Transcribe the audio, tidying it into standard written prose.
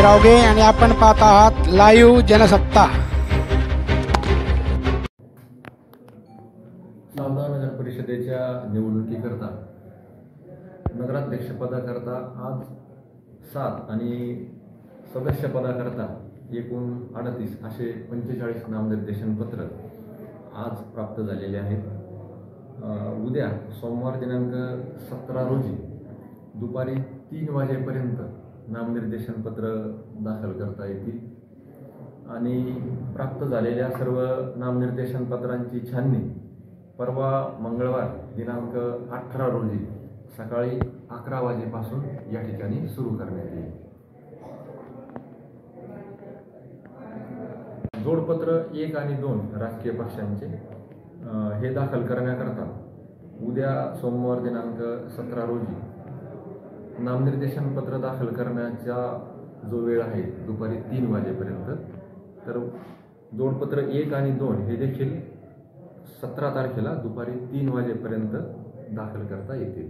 रावगे आणि आपण पाहत आहात लाईव्ह जनसत्ता। सावदा नगर परिषदेच्या निवडणुकीकरता नगराध्यक्षपदाकरता आज 7 आणि सदस्यपदाकरता एकूण 38 असे 45 नामनिर्देशनपत्र आज प्राप्त झालेले आहेत। उद्या सोमवार दिनांक 17 रोजी दुपारी 3 वाजेपर्यंत नामनिर्देशनपत्र दाखल करता येतील आणि प्राप्त झालेल्या सर्व नामनिर्देशनपत्रांची छाननी परवा मंगळवार दिनांक 18 रोजी सकाळी 11 वाजेपासून या ठिकाणी सुरू करण्यात येईल। जोडपत्र 1 आणि 2 राजकीय पक्षांचे हे दाखल करण्याकरता उद्या सोमवार दिनांक 17 रोजी नामनिर्देशनपत्र दाखल करण्याचा जो वेळ आहे दुपारी 3 वाजेपर्यंत, तर जोडपत्र 1 आणि 2 हे देखील 17 तारखेला दुपारी 3 वाजेपर्यंत दाखल करता येतील।